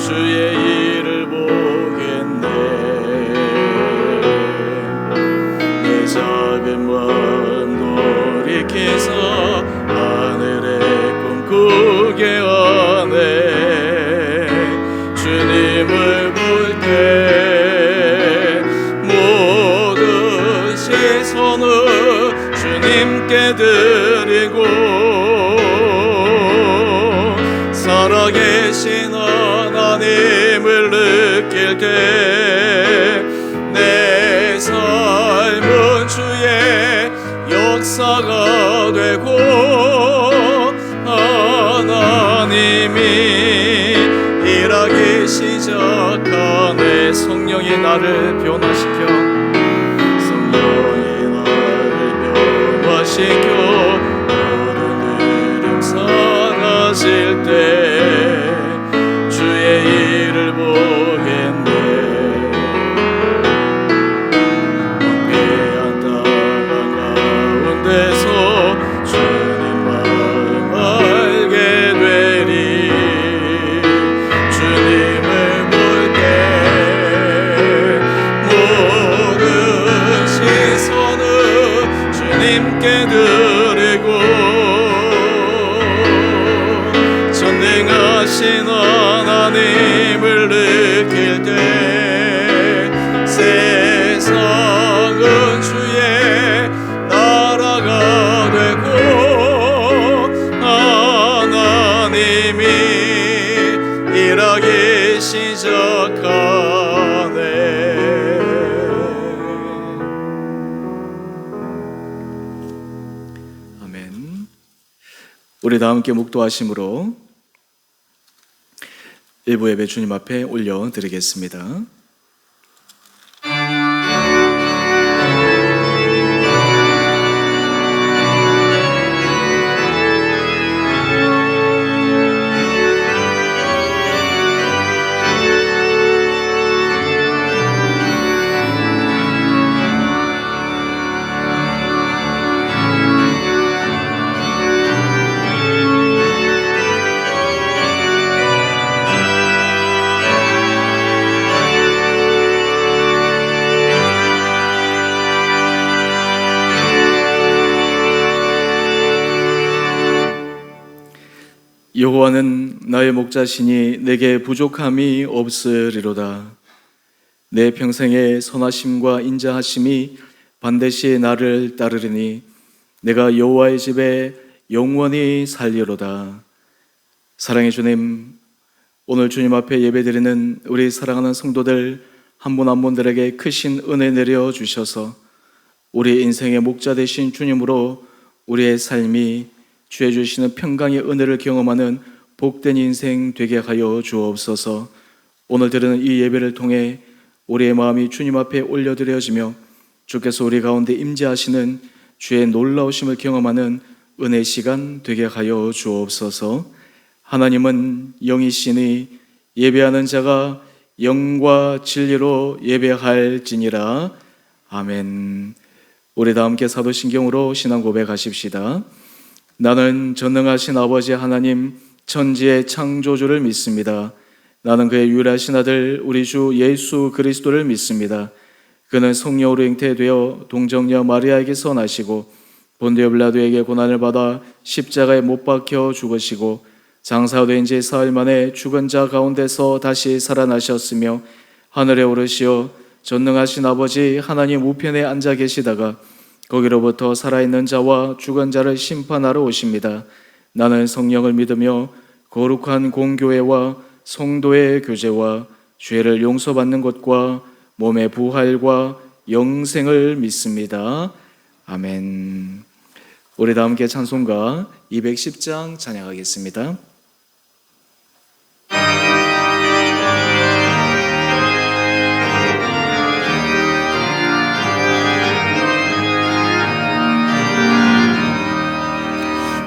주의 일을 보겠네. 내 작은 마음 돌이켜서 하늘의 꿈 꾸게 하네. 주님을 볼 때 모든 시선을 주님께 드리고 살아계신 하나님을 느낄 때 내 삶은 주의 역사가 되고 하나님이 일하기 시작하네. 성령이 나를 변화시켜, 성령이 나를 변화시켜 모든 어둠 사라질 때 주의 일을 보겠네. 황폐한 땅 가운데서 주님 마음 알게 되리. 주님을 볼 때 모든 시선을 주님께 드리고 전능하신 하나님을 느낄 때 세상은 주의 나라가 되고 하나님이 일하기 시작하네. 아멘. 우리 다 함께 묵도하심으로 일부 예배 주님 앞에 올려드리겠습니다. 여호와는 나의 목자시니 내게 부족함이 없으리로다. 내 평생의 선하심과 인자하심이 반드시 나를 따르리니 내가 여호와의 집에 영원히 살리로다. 사랑의 주님, 오늘 주님 앞에 예배드리는 우리 사랑하는 성도들 한 분 한 분들에게 크신 은혜 내려주셔서 우리 인생의 목자 되신 주님으로 우리의 삶이 주의 주시는 평강의 은혜를 경험하는 복된 인생 되게 하여 주옵소서. 오늘 드리는 이 예배를 통해 우리의 마음이 주님 앞에 올려드려지며 주께서 우리 가운데 임재하시는 주의 놀라우심을 경험하는 은혜 시간 되게 하여 주옵소서. 하나님은 영이시니 예배하는 자가 영과 진리로 예배할지니라. 아멘. 우리 다 함께 사도신경으로 신앙 고백하십시다. 나는 전능하신 아버지 하나님 천지의 창조주를 믿습니다. 나는 그의 유일하신 아들 우리 주 예수 그리스도를 믿습니다. 그는 성령으로 잉태되어 동정녀 마리아에게서 나시고 본디오 빌라도에게 고난을 받아 십자가에 못 박혀 죽으시고 장사된 지 사흘 만에 죽은 자 가운데서 다시 살아나셨으며 하늘에 오르시어 전능하신 아버지 하나님 우편에 앉아 계시다가 거기로부터 살아있는 자와 죽은 자를 심판하러 오십니다. 나는 성령을 믿으며 거룩한 공교회와 성도의 교제와 죄를 용서받는 것과 몸의 부활과 영생을 믿습니다. 아멘. 우리 다 함께 찬송가 210장 찬양하겠습니다.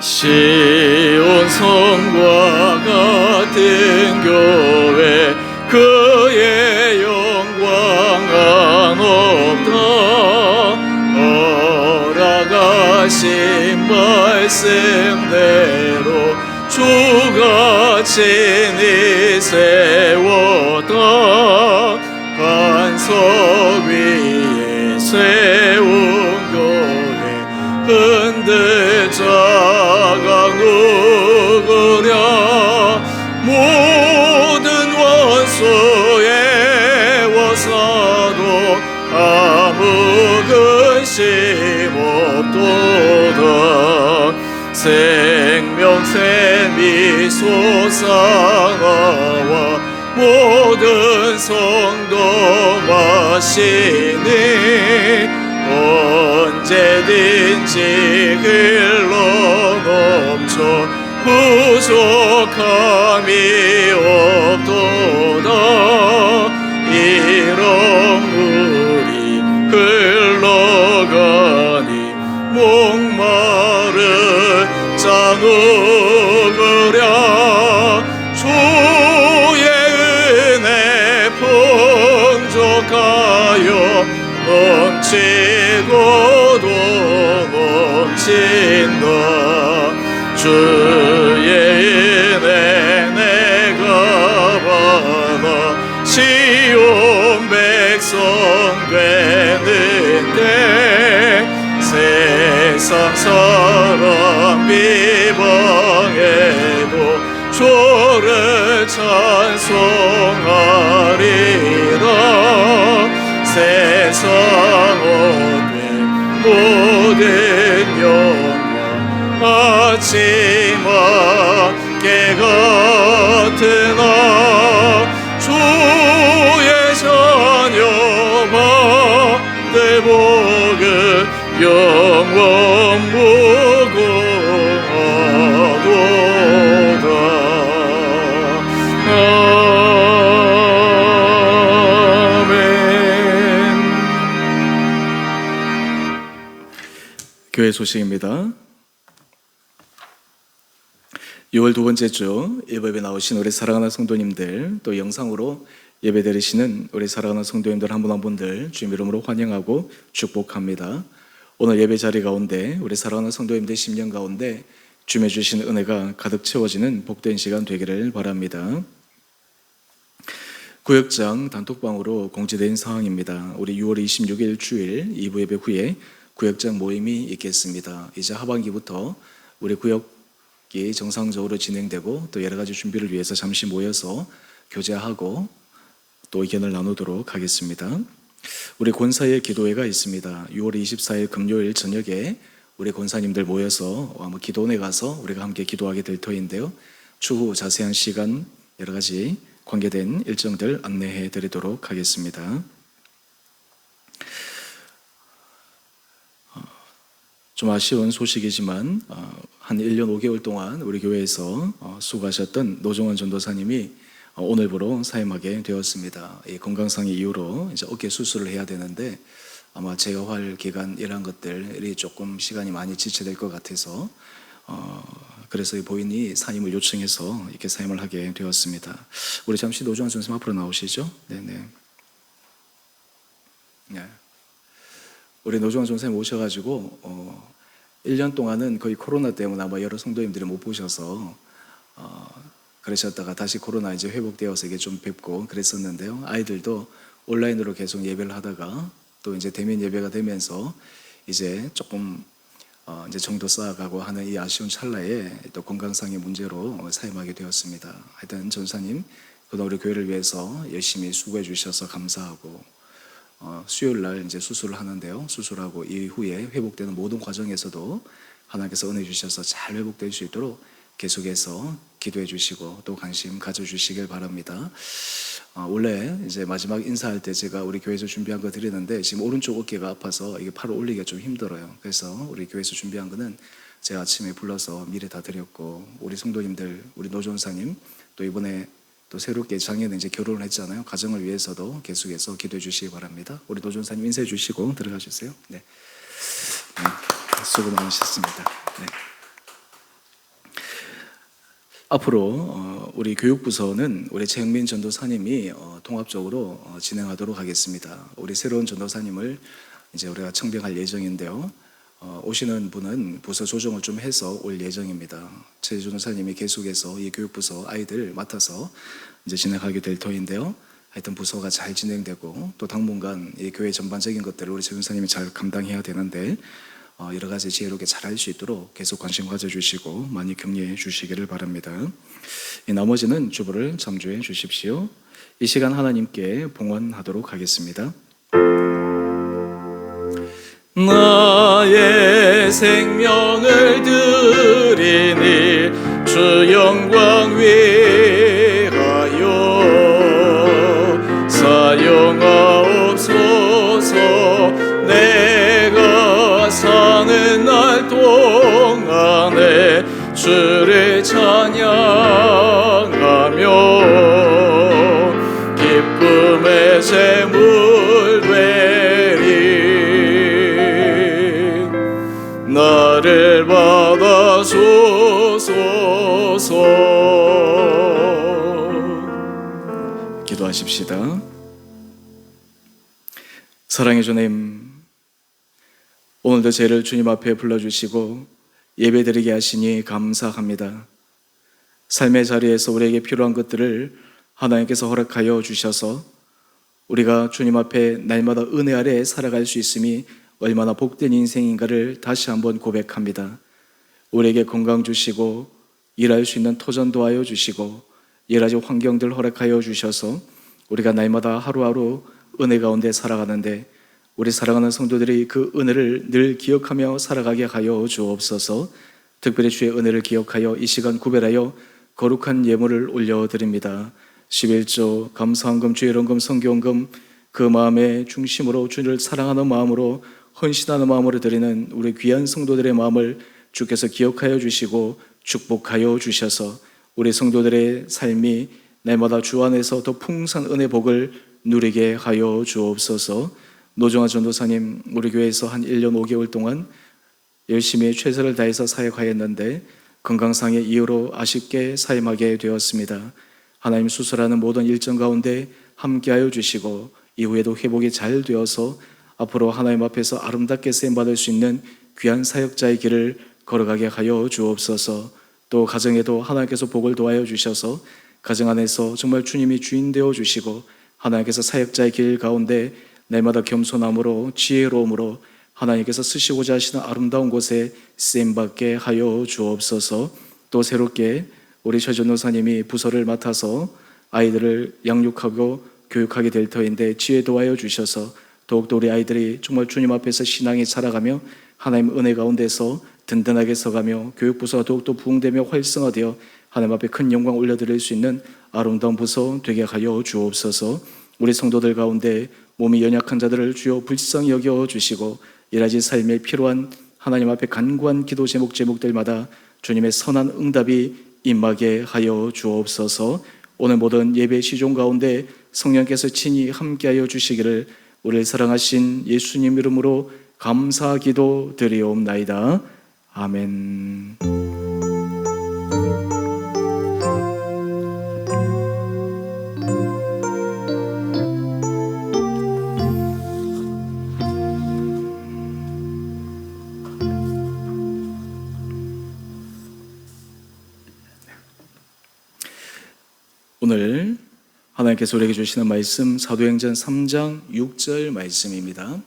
시온 성과 같은 교회 그의 영광은 없다. 허락하신 말씀대로 주가 친히 세워 생명샘이 솟아나와 모든 성도 마시니 언제든지 흘러넘쳐 부족함이 없도다. 이런 물이 흘러가니 목마른 자 누구랴. 주의 은혜 풍족하여 넘치고도 넘친다. 주의 은혜 내가 받아 시온 백성 되는데 세상 사람 비방해도 주를 찬송하리라. 세상 얻는 모든 영광 아침 안개 같으나 주의 자녀 받을 복은 영원 무궁하도다. 아멘. 교회 소식입니다. 6월 두 번째 주 예배에 나오신 우리 사랑하는 성도님들, 또 영상으로 예배 드리시는 우리 사랑하는 성도님들 한 분 한 분들 주님 이름으로 환영하고 축복합니다. 오늘 예배 자리 가운데 우리 사랑하는 성도님들 심령 가운데 주님의 주신 은혜가 가득 채워지는 복된 시간 되기를 바랍니다. 구역장 단톡방으로 공지된 사항입니다. 우리 6월 26일 주일 2부 예배 후에 구역장 모임이 있겠습니다. 이제 하반기부터 우리 구역이 정상적으로 진행되고 또 여러 가지 준비를 위해서 잠시 모여서 교제하고 또 의견을 나누도록 하겠습니다. 우리 권사의 기도회가 있습니다. 6월 24일 금요일 저녁에 우리 권사님들 모여서 기도원에 가서 우리가 함께 기도하게 될 터인데요. 추후 자세한 시간 여러 가지 관계된 일정들 안내해 드리도록 하겠습니다. 좀 아쉬운 소식이지만 한 1년 5개월 동안 우리 교회에서 수고하셨던 노종원 전도사님이 오늘부로 사임하게 되었습니다. 이 건강상의 이유로 이제 어깨 수술을 해야 되는데 아마 재활 기간 이런 것들이 조금 시간이 많이 지체될 것 같아서 그래서 이 보인이 사임을 요청해서 이렇게 사임을 하게 되었습니다. 우리 잠시 노종원 선생님 앞으로 나오시죠. 네네. 네. 우리 노종원 선생님 오셔가지고 1년 동안은 거의 코로나 때문에 아마 여러 성도님들이 못 보셔서 그러셨다가 다시 코로나 이제 회복되어서 이게 좀 뵙고 그랬었는데요. 아이들도 온라인으로 계속 예배를 하다가 또 이제 대면 예배가 되면서 이제 조금 이제 정도 쌓아가고 하는 이 아쉬운 찰나에 또 건강상의 문제로 사임하게 되었습니다. 하여튼 전사님 그동안 우리 교회를 위해서 열심히 수고해 주셔서 감사하고 수요일 날 이제 수술을 하는데요. 수술하고 이후에 회복되는 모든 과정에서도 하나님께서 은혜 주셔서 잘 회복될 수 있도록 계속해서 기도해 주시고 또 관심 가져 주시길 바랍니다. 원래 이제 마지막 인사할 때 제가 우리 교회에서 준비한 거 드리는데 지금 오른쪽 어깨가 아파서 이게 팔을 올리기가 좀 힘들어요. 그래서 우리 교회에서 준비한 거는 제가 아침에 불러서 미리 다 드렸고 우리 성도님들 우리 노전사님 또 이번에 또 새롭게 작년에 이제 결혼을 했잖아요. 가정을 위해서도 계속해서 기도해 주시기 바랍니다. 우리 노전사님 인사해 주시고 들어가 주세요. 네. 수고 많으셨습니다. 네. 앞으로 우리 교육부서는 우리 최영민 전도사님이 통합적으로 진행하도록 하겠습니다. 우리 새로운 전도사님을 이제 우리가 청빙할 예정인데요. 오시는 분은 부서 조정을 좀 해서 올 예정입니다. 최 전도사님이 계속해서 이 교육부서 아이들 맡아서 이제 진행하게 될 터인데요. 하여튼 부서가 잘 진행되고 또 당분간 이 교회 전반적인 것들을 우리 최 전도사님이 잘 감당해야 되는데 여러 가지 지혜롭게 잘할 수 있도록 계속 관심 가져주시고 많이 격려해 주시기를 바랍니다. 이 나머지는 주보를 참조해 주십시오. 이 시간 하나님께 봉헌하도록 하겠습니다. 나의 생명을 드리 주를 찬양하며 기쁨의 제물 되리. 나를 받아주소서. 기도하십시다. 사랑의 주님, 오늘도 저를 주님 앞에 불러주시고 예배드리게 하시니 감사합니다. 삶의 자리에서 우리에게 필요한 것들을 하나님께서 허락하여 주셔서 우리가 주님 앞에 날마다 은혜 아래 살아갈 수 있음이 얼마나 복된 인생인가를 다시 한번 고백합니다. 우리에게 건강 주시고 일할 수 있는 토전 도와여 주시고 여러 가지 환경들 허락하여 주셔서 우리가 날마다 하루하루 은혜 가운데 살아가는데 우리 사랑하는 성도들이 그 은혜를 늘 기억하며 살아가게 하여 주옵소서. 특별히 주의 은혜를 기억하여 이 시간 구별하여 거룩한 예물을 올려드립니다. 11조 감사헌금, 주의 헌금, 성교헌금, 그 마음의 중심으로 주를 사랑하는 마음으로 헌신하는 마음으로 드리는 우리 귀한 성도들의 마음을 주께서 기억하여 주시고 축복하여 주셔서 우리 성도들의 삶이 날마다 주 안에서 더 풍성한 은혜 복을 누리게 하여 주옵소서. 노정아 전도사님, 우리 교회에서 한 1년 5개월 동안 열심히 최선을 다해서 사역하였는데 건강상의 이유로 아쉽게 사임하게 되었습니다. 하나님, 수술하는 모든 일정 가운데 함께하여 주시고 이후에도 회복이 잘 되어서 앞으로 하나님 앞에서 아름답게 쓰임받을 수 있는 귀한 사역자의 길을 걸어가게 하여 주옵소서. 또 가정에도 하나님께서 복을 도와여 주셔서 가정 안에서 정말 주님이 주인 되어 주시고 하나님께서 사역자의 길 가운데 날마다 겸손함으로 지혜로움으로 하나님께서 쓰시고자 하시는 아름다운 곳에 쓰임받게 하여 주옵소서. 또 새롭게 우리 최 전도사님이 부서를 맡아서 아이들을 양육하고 교육하게 될 터인데 지혜 도와여 주셔서 더욱더 우리 아이들이 정말 주님 앞에서 신앙이 살아가며 하나님 은혜 가운데서 든든하게 서가며 교육부서가 더욱더 부흥되며 활성화되어 하나님 앞에 큰 영광 올려드릴 수 있는 아름다운 부서 되게 하여 주옵소서. 우리 성도들 가운데 몸이 연약한 자들을 주여 불쌍히 여겨 주시고 여러가지 삶에 필요한 하나님 앞에 간구한 기도 제목들마다 주님의 선한 응답이 임하게 하여 주옵소서. 오늘 모든 예배 시종 가운데 성령께서 친히 함께하여 주시기를 우리를 사랑하신 예수님 이름으로 감사 기도 드리옵나이다. 아멘. 오늘 하나님께서 우리에게 주시는 말씀 사도행전 3장 6절 말씀입니다.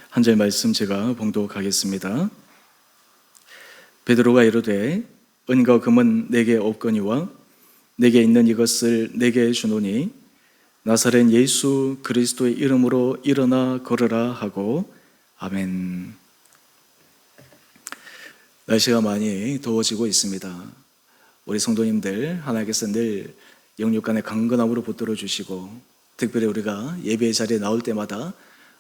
한 절 말씀 제가 봉독하겠습니다. 베드로가 이르되 은과 금은 내게 없거니와 내게 있는 이것을 내게 주노니 나사렛 예수 그리스도의 이름으로 일어나 걸으라 하고. 아멘. 날씨가 많이 더워지고 있습니다. 우리 성도님들 하나님께서 늘 영육간의 강건함으로 붙들어 주시고 특별히 우리가 예배 자리에 나올 때마다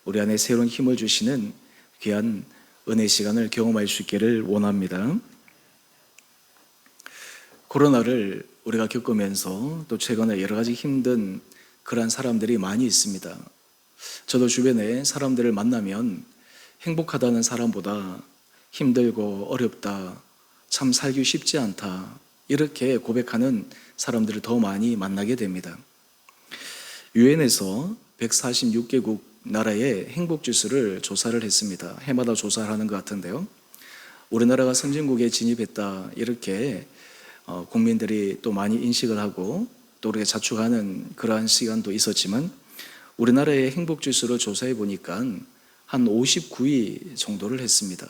우리 안에 새로운 힘을 주시는 귀한 은혜 시간을 경험할 수 있기를 원합니다. 코로나를 우리가 겪으면서 또 최근에 여러 가지 힘든 그러한 사람들이 많이 있습니다. 저도 주변에 사람들을 만나면 행복하다는 사람보다 힘들고 어렵다, 참 살기 쉽지 않다 이렇게 고백하는 사람들을 더 많이 만나게 됩니다. 유엔에서 146개국 나라의 행복지수를 조사를 했습니다. 해마다 조사를 하는 것 같은데요. 우리나라가 선진국에 진입했다 이렇게 국민들이 또 많이 인식을 하고 또 우리가 자축하는 그러한 시간도 있었지만 우리나라의 행복지수를 조사해 보니까 한 59위 정도를 했습니다.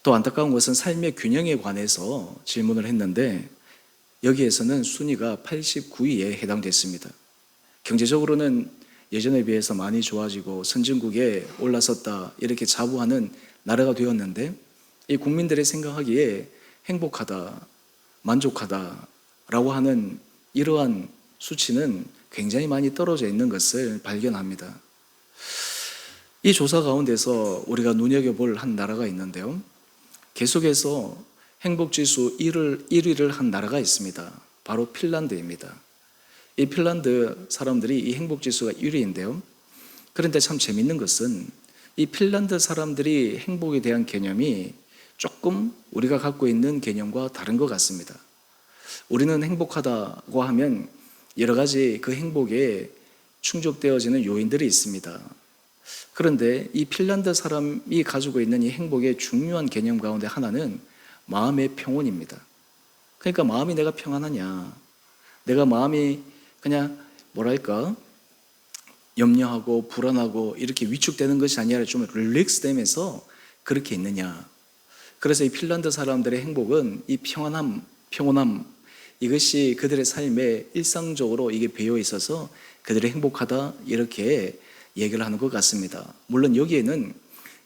또 안타까운 것은 삶의 균형에 관해서 질문을 했는데 여기에서는 순위가 89위에 해당됐습니다. 경제적으로는 예전에 비해서 많이 좋아지고 선진국에 올라섰다 이렇게 자부하는 나라가 되었는데 이 국민들이 생각하기에 행복하다, 만족하다라고 하는 이러한 수치는 굉장히 많이 떨어져 있는 것을 발견합니다. 이 조사 가운데서 우리가 눈여겨볼 한 나라가 있는데요. 계속해서 행복지수 1위를 한 나라가 있습니다. 바로 핀란드입니다. 이 핀란드 사람들이 이 행복지수가 1위인데요. 그런데 참 재밌는 것은 이 핀란드 사람들이 행복에 대한 개념이 조금 우리가 갖고 있는 개념과 다른 것 같습니다. 우리는 행복하다고 하면 여러 가지 그 행복에 충족되어지는 요인들이 있습니다. 그런데 이 핀란드 사람이 가지고 있는 이 행복의 중요한 개념 가운데 하나는 마음의 평온입니다. 그러니까 마음이 내가 평안하냐, 내가 마음이 그냥 뭐랄까 염려하고 불안하고 이렇게 위축되는 것이 아니라 좀 릴렉스 되면서 그렇게 있느냐. 그래서 이 핀란드 사람들의 행복은 이 평온함 이것이 그들의 삶에 일상적으로 이게 배어 있어서 그들이 행복하다 이렇게 얘기를 하는 것 같습니다. 물론 여기에는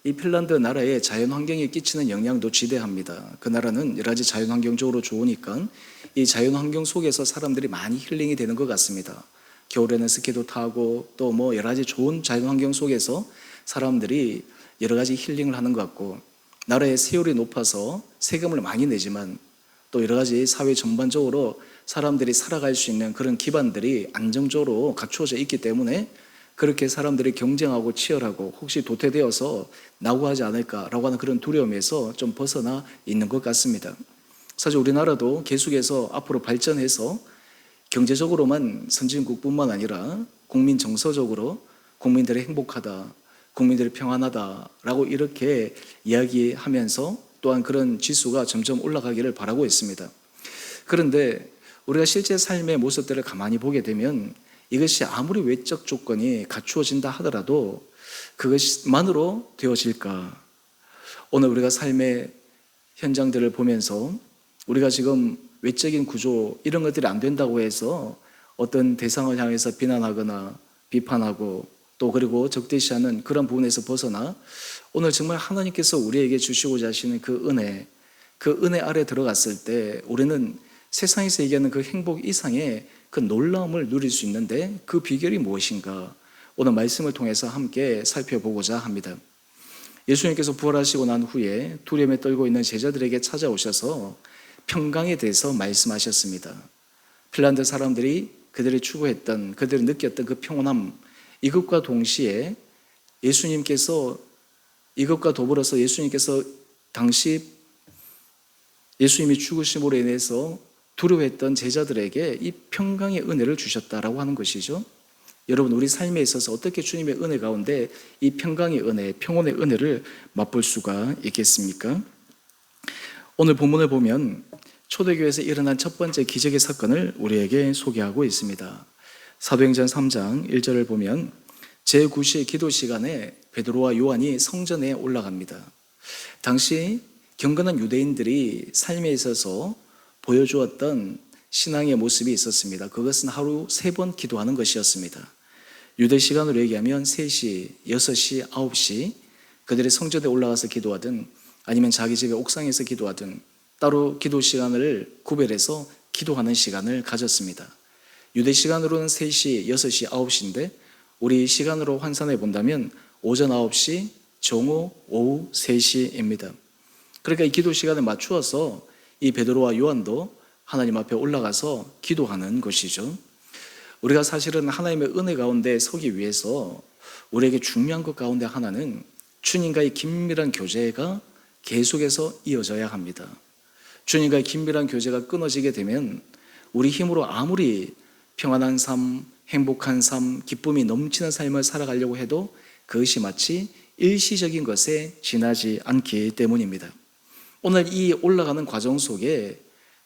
이 핀란드 나라의 자연 환경에 끼치는 영향도 지대합니다. 그 나라는 여러 가지 자연 환경적으로 좋으니까 이 자연 환경 속에서 사람들이 많이 힐링이 되는 것 같습니다. 겨울에는 스키도 타고 또 뭐 여러 가지 좋은 자연 환경 속에서 사람들이 여러 가지 힐링을 하는 것 같고, 나라의 세율이 높아서 세금을 많이 내지만 또 여러 가지 사회 전반적으로 사람들이 살아갈 수 있는 그런 기반들이 안정적으로 갖추어져 있기 때문에 그렇게 사람들이 경쟁하고 치열하고 혹시 도태되어서 낙오하지 않을까라고 하는 그런 두려움에서 좀 벗어나 있는 것 같습니다. 사실 우리나라도 계속해서 앞으로 발전해서 경제적으로만 선진국뿐만 아니라 국민 정서적으로 국민들이 행복하다, 국민들이 평안하다라고 이렇게 이야기하면서 또한 그런 지수가 점점 올라가기를 바라고 있습니다. 그런데 우리가 실제 삶의 모습들을 가만히 보게 되면 이것이 아무리 외적 조건이 갖추어진다 하더라도 그것만으로 되어질까? 오늘 우리가 삶의 현장들을 보면서 우리가 지금 외적인 구조 이런 것들이 안 된다고 해서 어떤 대상을 향해서 비난하거나 비판하고 또 그리고 적대시하는 그런 부분에서 벗어나 오늘 정말 하나님께서 우리에게 주시고자 하시는 그 은혜 아래 들어갔을 때 우리는 세상에서 얘기하는 그 행복 이상의 그 놀라움을 누릴 수 있는데 그 비결이 무엇인가? 오늘 말씀을 통해서 함께 살펴보고자 합니다. 예수님께서 부활하시고 난 후에 두려움에 떨고 있는 제자들에게 찾아오셔서 평강에 대해서 말씀하셨습니다. 핀란드 사람들이 그들이 추구했던, 그들이 느꼈던 그 평온함, 이것과 동시에 이것과 더불어서 예수님께서 당시 예수님이 죽으심으로 인해서 두려워했던 제자들에게 이 평강의 은혜를 주셨다라고 하는 것이죠. 여러분, 우리 삶에 있어서 어떻게 주님의 은혜 가운데 이 평강의 은혜, 평온의 은혜를 맛볼 수가 있겠습니까? 오늘 본문을 보면 초대교회에서 일어난 첫 번째 기적의 사건을 우리에게 소개하고 있습니다. 사도행전 3장 1절을 보면 제9시 기도 시간에 베드로와 요한이 성전에 올라갑니다. 당시 경건한 유대인들이 삶에 있어서 보여주었던 신앙의 모습이 있었습니다. 그것은 하루 3번 기도하는 것이었습니다. 유대 시간으로 얘기하면 3시, 6시, 9시 그들이 성전에 올라가서 기도하든 아니면 자기 집의 옥상에서 기도하든 따로 기도 시간을 구별해서 기도하는 시간을 가졌습니다. 유대 시간으로는 3시, 6시, 9시인데 우리 시간으로 환산해 본다면 오전 9시, 정오, 오후 3시입니다. 그러니까 이 기도 시간에 맞추어서 이 베드로와 요한도 하나님 앞에 올라가서 기도하는 것이죠. 우리가 사실은 하나님의 은혜 가운데 서기 위해서 우리에게 중요한 것 가운데 하나는 주님과의 긴밀한 교제가 계속해서 이어져야 합니다. 주님과의 긴밀한 교제가 끊어지게 되면 우리 힘으로 아무리 평안한 삶, 행복한 삶, 기쁨이 넘치는 삶을 살아가려고 해도 그것이 마치 일시적인 것에 지나지 않기 때문입니다. 오늘 이 올라가는 과정 속에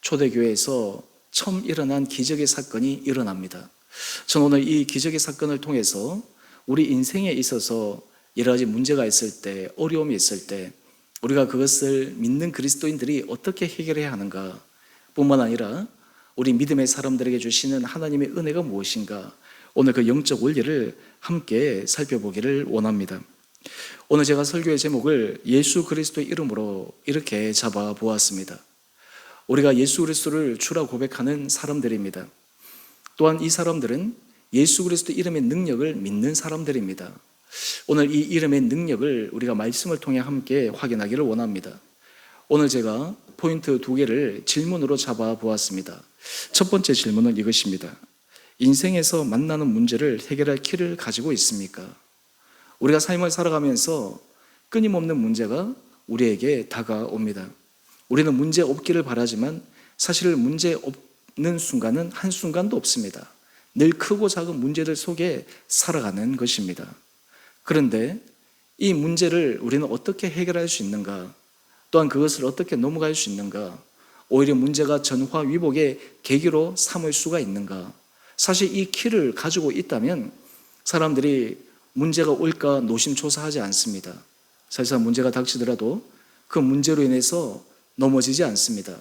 초대교회에서 처음 일어난 기적의 사건이 일어납니다. 저는 오늘 이 기적의 사건을 통해서 우리 인생에 있어서 여러 가지 문제가 있을 때, 어려움이 있을 때 우리가 그것을 믿는 그리스도인들이 어떻게 해결해야 하는가 뿐만 아니라 우리 믿음의 사람들에게 주시는 하나님의 은혜가 무엇인가, 오늘 그 영적 원리를 함께 살펴보기를 원합니다. 오늘 제가 설교의 제목을 예수 그리스도의 이름으로 이렇게 잡아보았습니다. 우리가 예수 그리스도를 주라 고백하는 사람들입니다. 또한 이 사람들은 예수 그리스도 이름의 능력을 믿는 사람들입니다. 오늘 이 이름의 능력을 우리가 말씀을 통해 함께 확인하기를 원합니다. 오늘 제가 포인트 2개를 질문으로 잡아 보았습니다. 첫 번째 질문은 이것입니다. 인생에서 만나는 문제를 해결할 키를 가지고 있습니까? 우리가 삶을 살아가면서 끊임없는 문제가 우리에게 다가옵니다. 우리는 문제 없기를 바라지만 사실 문제 없는 순간은 한순간도 없습니다. 늘 크고 작은 문제들 속에 살아가는 것입니다. 그런데 이 문제를 우리는 어떻게 해결할 수 있는가? 또한 그것을 어떻게 넘어갈 수 있는가? 오히려 문제가 전화위복의 계기로 삼을 수가 있는가? 사실 이 키를 가지고 있다면 사람들이 문제가 올까 노심초사하지 않습니다. 사실상 문제가 닥치더라도 그 문제로 인해서 넘어지지 않습니다.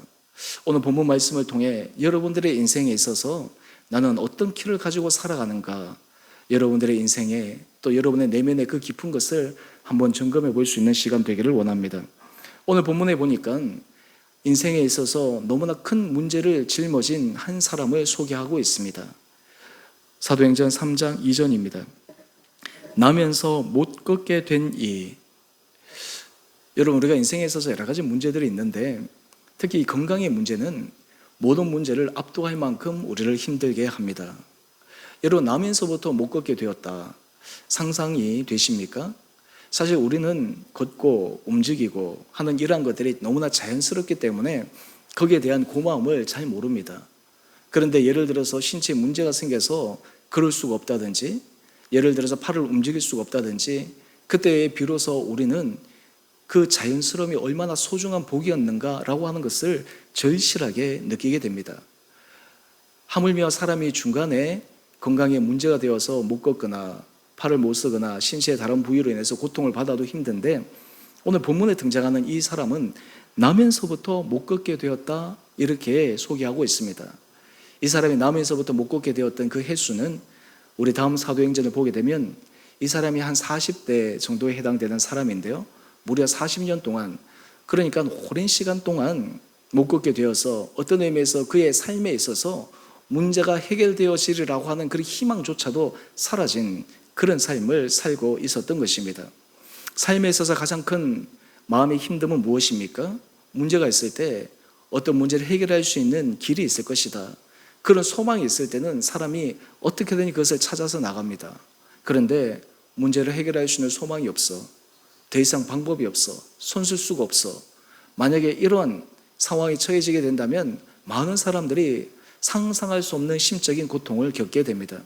오늘 본문 말씀을 통해 여러분들의 인생에 있어서 나는 어떤 키를 가지고 살아가는가, 여러분들의 인생에 또 여러분의 내면의 그 깊은 것을 한번 점검해 볼 수 있는 시간 되기를 원합니다. 오늘 본문에 보니까 인생에 있어서 너무나 큰 문제를 짊어진 한 사람을 소개하고 있습니다. 사도행전 3장 2절입니다. 나면서 못 걷게 된 이. 여러분, 우리가 인생에 있어서 여러 가지 문제들이 있는데 특히 이 건강의 문제는 모든 문제를 압도할 만큼 우리를 힘들게 합니다. 여러분, 나면서부터 못 걷게 되었다. 상상이 되십니까? 사실 우리는 걷고 움직이고 하는 이러한 것들이 너무나 자연스럽기 때문에 거기에 대한 고마움을 잘 모릅니다. 그런데 예를 들어서 신체에 문제가 생겨서 걸을 수가 없다든지, 예를 들어서 팔을 움직일 수가 없다든지, 그때 비로소 우리는 그 자연스러움이 얼마나 소중한 복이었는가라고 하는 것을 절실하게 느끼게 됩니다. 하물며 사람이 중간에 건강에 문제가 되어서 못 걷거나 팔을 못 쓰거나 신체의 다른 부위로 인해서 고통을 받아도 힘든데, 오늘 본문에 등장하는 이 사람은 나면서부터 못 걷게 되었다, 이렇게 소개하고 있습니다. 이 사람이 나면서부터 못 걷게 되었던 그 횟수는 우리 다음 사도행전을 보게 되면 이 사람이 한 40대 정도에 해당되는 사람인데요, 무려 40년 동안, 그러니까 오랜 시간 동안 못 걷게 되어서 어떤 의미에서 그의 삶에 있어서 문제가 해결되어지리라고 하는 그 희망조차도 사라진 그런 삶을 살고 있었던 것입니다. 삶에 있어서 가장 큰 마음의 힘듦은 무엇입니까? 문제가 있을 때 어떤 문제를 해결할 수 있는 길이 있을 것이다. 그런 소망이 있을 때는 사람이 어떻게든 그것을 찾아서 나갑니다. 그런데 문제를 해결할 수 있는 소망이 없어. 더 이상 방법이 없어. 손쓸 수가 없어. 만약에 이런 상황이 처해지게 된다면 많은 사람들이 상상할 수 없는 심적인 고통을 겪게 됩니다.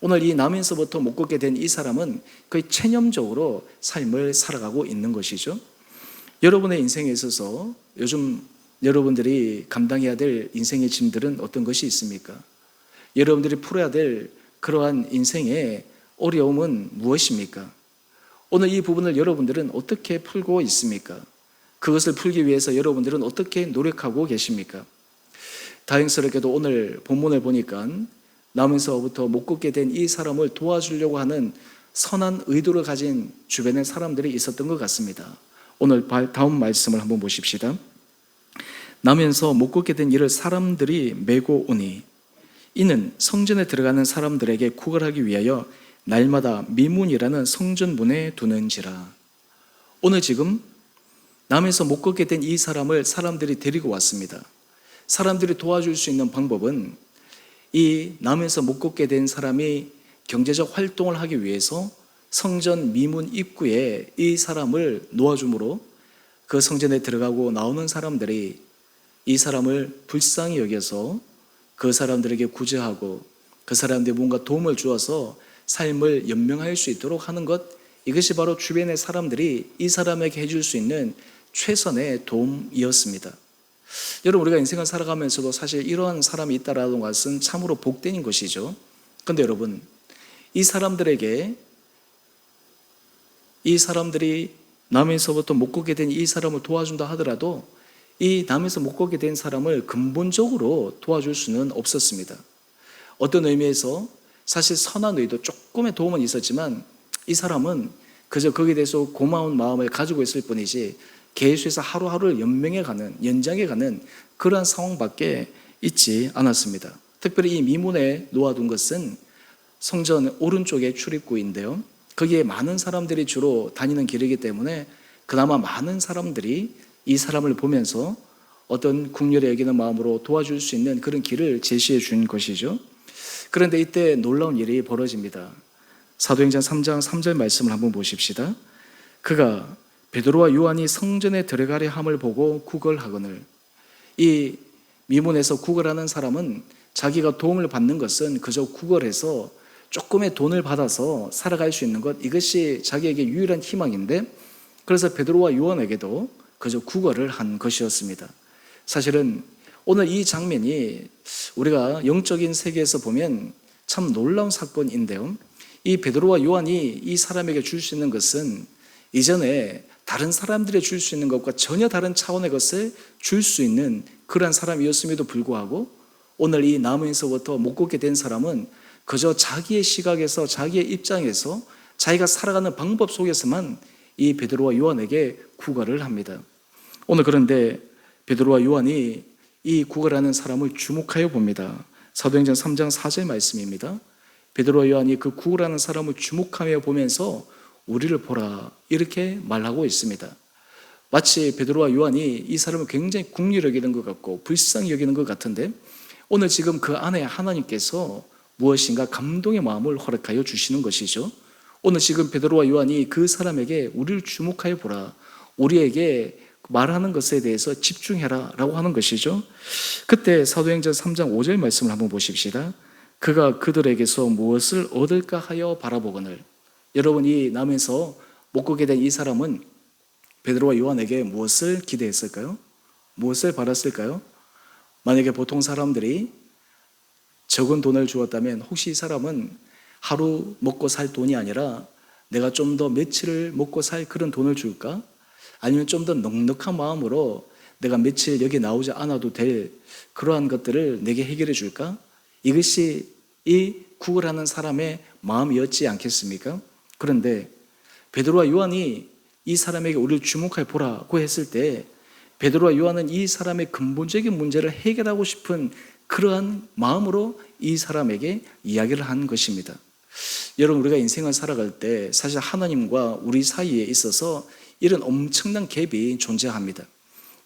오늘 이 나면서부터 못 걷게 된 이 사람은 거의 체념적으로 삶을 살아가고 있는 것이죠. 여러분의 인생에 있어서 요즘 여러분들이 감당해야 될 인생의 짐들은 어떤 것이 있습니까? 여러분들이 풀어야 될 그러한 인생의 어려움은 무엇입니까? 오늘 이 부분을 여러분들은 어떻게 풀고 있습니까? 그것을 풀기 위해서 여러분들은 어떻게 노력하고 계십니까? 다행스럽게도 오늘 본문을 보니까 나면서부터 못 걷게 된 이 사람을 도와주려고 하는 선한 의도를 가진 주변의 사람들이 있었던 것 같습니다. 오늘 다음 말씀을 한번 보십시다. 나면서 못 걷게 된 이를 사람들이 메고 오니 이는 성전에 들어가는 사람들에게 구걸하기 위하여 날마다 미문이라는 성전문에 두는지라. 오늘 지금 남에서 못 걷게 된 이 사람을 사람들이 데리고 왔습니다. 사람들이 도와줄 수 있는 방법은 이 남에서 못 걷게 된 사람이 경제적 활동을 하기 위해서 성전 미문 입구에 이 사람을 놓아줌으로 그 성전에 들어가고 나오는 사람들이 이 사람을 불쌍히 여겨서 그 사람들에게 구제하고 그 사람들이 뭔가 도움을 주어서 삶을 연명할 수 있도록 하는 것, 이것이 바로 주변의 사람들이 이 사람에게 해줄 수 있는 최선의 도움이었습니다. 여러분, 우리가 인생을 살아가면서도 사실 이러한 사람이 있다라는 것은 참으로 복된 것이죠. 그런데 여러분, 이 사람들이 남에서부터 못 걷게 된 이 사람을 도와준다 하더라도 이 남에서 못 걷게 된 사람을 근본적으로 도와줄 수는 없었습니다. 어떤 의미에서 사실 선한 의도, 조금의 도움은 있었지만 이 사람은 그저 거기에 대해서 고마운 마음을 가지고 있을 뿐이지 계속해서 하루하루를 연장해가는 그러한 상황밖에 있지 않았습니다. 특별히 이 미문에 놓아둔 것은 성전 오른쪽의 출입구인데요, 거기에 많은 사람들이 주로 다니는 길이기 때문에 그나마 많은 사람들이 이 사람을 보면서 어떤 국률에 여기는 마음으로 도와줄 수 있는 그런 길을 제시해 준 것이죠. 그런데 이때 놀라운 일이 벌어집니다. 사도행전 3장 3절 말씀을 한번 보십시다. 그가 베드로와 요한이 성전에 들어가려 함을 보고 구걸하거늘. 이 미문에서 구걸하는 사람은 자기가 도움을 받는 것은 그저 구걸해서 조금의 돈을 받아서 살아갈 수 있는 것, 이것이 자기에게 유일한 희망인데, 그래서 베드로와 요한에게도 그저 구걸을 한 것이었습니다. 사실은 오늘 이 장면이 우리가 영적인 세계에서 보면 참 놀라운 사건인데요, 이 베드로와 요한이 이 사람에게 줄 수 있는 것은 이전에 다른 사람들이 줄 수 있는 것과 전혀 다른 차원의 것을 줄 수 있는 그러한 사람이었음에도 불구하고 오늘 이 나무에서부터 못 걷게 된 사람은 그저 자기의 시각에서, 자기의 입장에서, 자기가 살아가는 방법 속에서만 이 베드로와 요한에게 구걸을 합니다. 오늘 그런데 베드로와 요한이 이 구걸하는 사람을 주목하여 봅니다. 사도행전 3장 4절 말씀입니다. 베드로와 요한이 그 구걸하는 사람을 주목하며 보면서 우리를 보라, 이렇게 말하고 있습니다. 마치 베드로와 요한이 이 사람을 굉장히 긍휼히 여기는 것 같고 불쌍히 여기는 것 같은데, 오늘 지금 그 안에 하나님께서 무엇인가 감동의 마음을 허락하여 주시는 것이죠. 오늘 지금 베드로와 요한이 그 사람에게 우리를 주목하여 보라, 우리에게 말하는 것에 대해서 집중해라 라고 하는 것이죠. 그때 사도행전 3장 5절 말씀을 한번 보십시다. 그가 그들에게서 무엇을 얻을까 하여 바라보거늘. 여러분이 남에서 못 걷게 된 이 사람은 베드로와 요한에게 무엇을 기대했을까요? 무엇을 바랐을까요? 만약에 보통 사람들이 적은 돈을 주었다면 혹시 이 사람은 하루 먹고 살 돈이 아니라 내가 좀 더 며칠을 먹고 살 그런 돈을 줄까? 아니면 좀 더 넉넉한 마음으로 내가 며칠 여기 나오지 않아도 될 그러한 것들을 내게 해결해 줄까? 이것이 이 구걸하는 사람의 마음이었지 않겠습니까? 그런데 베드로와 요한이 이 사람에게 우리를 주목해 보라고 했을 때 베드로와 요한은 이 사람의 근본적인 문제를 해결하고 싶은 그러한 마음으로 이 사람에게 이야기를 한 것입니다. 여러분, 우리가 인생을 살아갈 때 사실 하나님과 우리 사이에 있어서 이런 엄청난 갭이 존재합니다.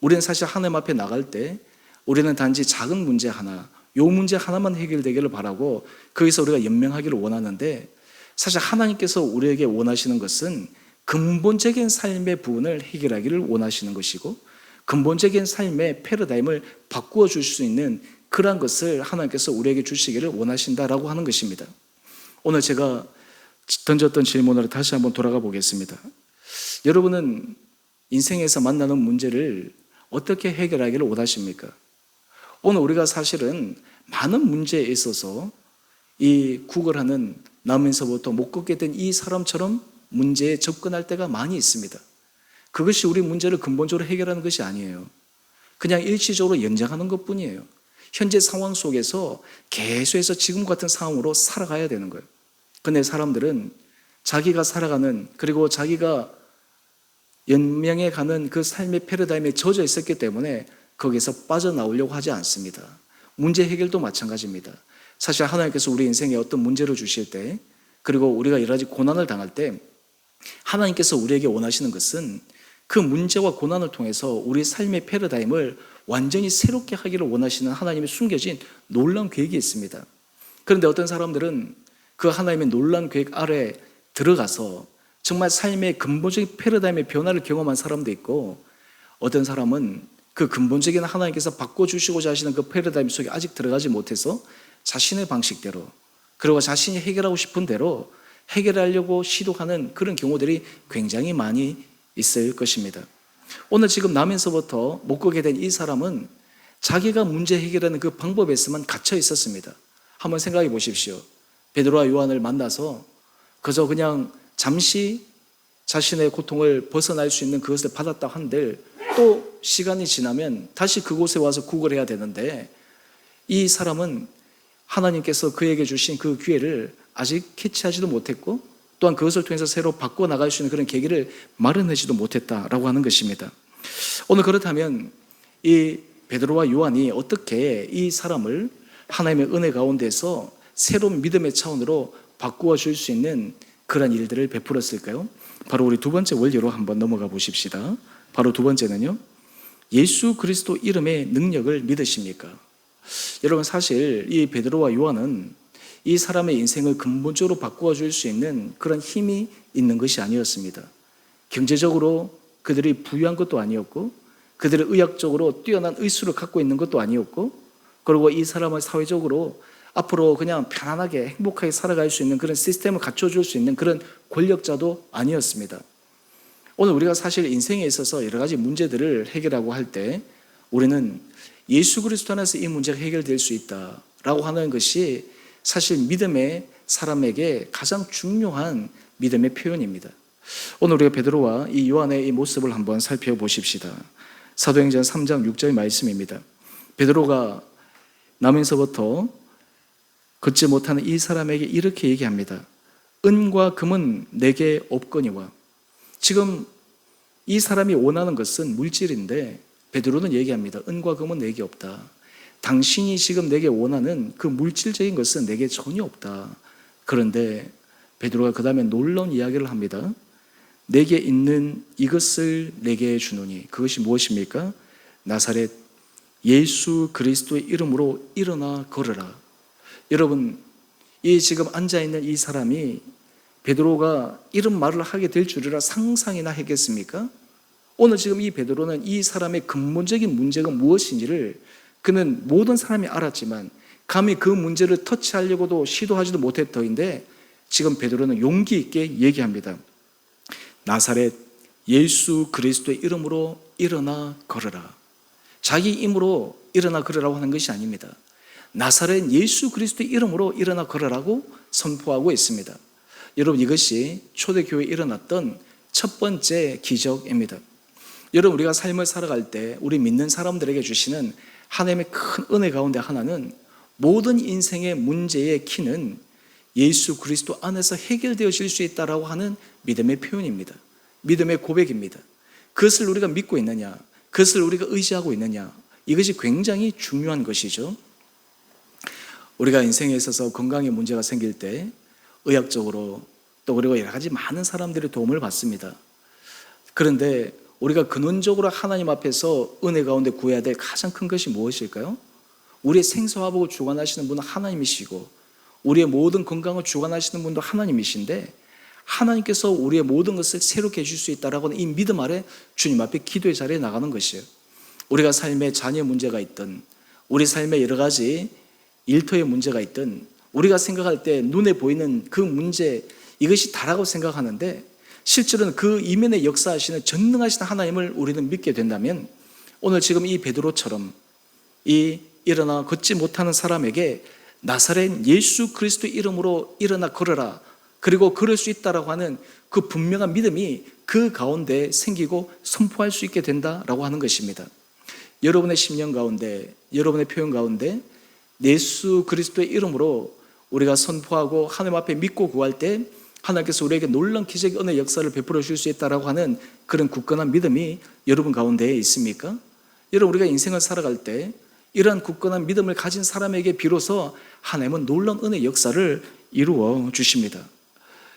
우리는 사실 하나님 앞에 나갈 때 우리는 단지 작은 문제 하나, 요 문제 하나만 해결되기를 바라고 거기서 우리가 연명하기를 원하는데, 사실 하나님께서 우리에게 원하시는 것은 근본적인 삶의 부분을 해결하기를 원하시는 것이고, 근본적인 삶의 패러다임을 바꾸어 줄 수 있는 그러한 것을 하나님께서 우리에게 주시기를 원하신다라고 하는 것입니다. 오늘 제가 던졌던 질문으로 다시 한번 돌아가 보겠습니다. 여러분은 인생에서 만나는 문제를 어떻게 해결하기를 원하십니까? 오늘 우리가 사실은 많은 문제에 있어서 이 구걸하는 나면서부터 못 걷게 된 이 사람처럼 문제에 접근할 때가 많이 있습니다. 그것이 우리 문제를 근본적으로 해결하는 것이 아니에요. 그냥 일시적으로 연장하는 것뿐이에요. 현재 상황 속에서 계속해서 지금 같은 상황으로 살아가야 되는 거예요. 근데 사람들은 자기가 살아가는, 그리고 자기가 연명해 가는 그 삶의 패러다임에 젖어 있었기 때문에 거기서 빠져나오려고 하지 않습니다. 문제 해결도 마찬가지입니다. 사실 하나님께서 우리 인생에 어떤 문제를 주실 때, 그리고 우리가 여러 가지 고난을 당할 때 하나님께서 우리에게 원하시는 것은 그 문제와 고난을 통해서 우리 삶의 패러다임을 완전히 새롭게 하기를 원하시는 하나님의 숨겨진 놀라운 계획이 있습니다. 그런데 어떤 사람들은 그 하나님의 놀라운 계획 아래 들어가서 정말 삶의 근본적인 패러다임의 변화를 경험한 사람도 있고, 어떤 사람은 그 근본적인 하나님께서 바꿔주시고자 하시는 그 패러다임 속에 아직 들어가지 못해서 자신의 방식대로, 그리고 자신이 해결하고 싶은 대로 해결하려고 시도하는 그런 경우들이 굉장히 많이 있을 것입니다. 오늘 지금 나면서부터 못 걷게 된 이 사람은 자기가 문제 해결하는 그 방법에서만 갇혀 있었습니다. 한번 생각해 보십시오. 베드로와 요한을 만나서 그저 그냥 잠시 자신의 고통을 벗어날 수 있는 그것을 받았다 한들 또 시간이 지나면 다시 그곳에 와서 구걸해야 되는데, 이 사람은 하나님께서 그에게 주신 그 기회를 아직 캐치하지도 못했고, 또한 그것을 통해서 새로 바꿔나갈 수 있는 그런 계기를 마련하지도 못했다라고 하는 것입니다. 오늘 그렇다면 이 베드로와 요한이 어떻게 이 사람을 하나님의 은혜 가운데서 새로운 믿음의 차원으로 바꾸어 줄 수 있는 그런 일들을 베풀었을까요? 바로 우리 두 번째 원리로 한번 넘어가 보십시다. 바로 두 번째는요, 예수 그리스도 이름의 능력을 믿으십니까? 여러분, 사실 이 베드로와 요한은 이 사람의 인생을 근본적으로 바꾸어 줄 수 있는 그런 힘이 있는 것이 아니었습니다. 경제적으로 그들이 부유한 것도 아니었고, 그들의 의학적으로 뛰어난 의술을 갖고 있는 것도 아니었고, 그리고 이 사람을 사회적으로 앞으로 그냥 편안하게 행복하게 살아갈 수 있는 그런 시스템을 갖춰줄 수 있는 그런 권력자도 아니었습니다. 오늘 우리가 사실 인생에 있어서 여러 가지 문제들을 해결하고 할 때 우리는 예수 그리스도 안에서 이 문제가 해결될 수 있다라고 하는 것이 사실 믿음의 사람에게 가장 중요한 믿음의 표현입니다. 오늘 우리가 베드로와 이 요한의 이 모습을 한번 살펴보십시다. 사도행전 3장 6절 말씀입니다. 베드로가 나면서부터 걷지 못하는 이 사람에게 이렇게 얘기합니다. 은과 금은 내게 없거니와. 지금 이 사람이 원하는 것은 물질인데 베드로는 얘기합니다. 은과 금은 내게 없다. 당신이 지금 내게 원하는 그 물질적인 것은 내게 전혀 없다. 그런데 베드로가 그 다음에 놀라운 이야기를 합니다. 내게 있는 이것을 내게 주노니. 그것이 무엇입니까? 나사렛 예수 그리스도의 이름으로 일어나 걸으라. 여러분, 이 지금 앉아있는 이 사람이 베드로가 이런 말을 하게 될 줄이라 상상이나 했겠습니까? 오늘 지금 이 베드로는 이 사람의 근본적인 문제가 무엇인지를 그는 모든 사람이 알았지만 감히 그 문제를 터치하려고도 시도하지도 못했던 터인데 지금 베드로는 용기 있게 얘기합니다. 나사렛 예수 그리스도의 이름으로 일어나 걸으라. 자기 힘으로 일어나 걸으라고 하는 것이 아닙니다. 나사렛 예수 그리스도의 이름으로 일어나 걸으라고 선포하고 있습니다. 여러분, 이것이 초대교회에 일어났던 첫 번째 기적입니다. 여러분, 우리가 삶을 살아갈 때 우리 믿는 사람들에게 주시는 하나님의 큰 은혜 가운데 하나는 모든 인생의 문제의 키는 예수 그리스도 안에서 해결되어질 수 있다라고 하는 믿음의 표현입니다. 믿음의 고백입니다. 그것을 우리가 믿고 있느냐, 그것을 우리가 의지하고 있느냐, 이것이 굉장히 중요한 것이죠. 우리가 인생에 있어서 건강에 문제가 생길 때 의학적으로 또 그리고 여러 가지 많은 사람들의 도움을 받습니다. 그런데 우리가 근원적으로 하나님 앞에서 은혜 가운데 구해야 될 가장 큰 것이 무엇일까요? 우리의 생사화복을 주관하시는 분은 하나님이시고 우리의 모든 건강을 주관하시는 분도 하나님이신데 하나님께서 우리의 모든 것을 새롭게 해줄 수 있다라고 하는 이 믿음 아래 주님 앞에 기도의 자리에 나가는 것이에요. 우리가 삶에 자녀 문제가 있든 우리 삶에 여러 가지 일터의 문제가 있든 우리가 생각할 때 눈에 보이는 그 문제, 이것이 다라고 생각하는데 실제로는 그 이면에 역사하시는 전능하신 하나님을 우리는 믿게 된다면 오늘 지금 이 베드로처럼 이 일어나 걷지 못하는 사람에게 나사렛 예수 그리스도 이름으로 일어나 걸어라, 그리고 걸을 수 있다라고 하는 그 분명한 믿음이 그 가운데 생기고 선포할 수 있게 된다라고 하는 것입니다. 여러분의 심령 가운데, 여러분의 표현 가운데 예수 그리스도의 이름으로 우리가 선포하고 하나님 앞에 믿고 구할 때 하나님께서 우리에게 놀라운 기적의 은혜 역사를 베풀어 주실 수 있다라고 하는 그런 굳건한 믿음이 여러분 가운데에 있습니까? 여러분, 우리가 인생을 살아갈 때 이러한 굳건한 믿음을 가진 사람에게 비로소 하나님은 놀라운 은혜 역사를 이루어 주십니다.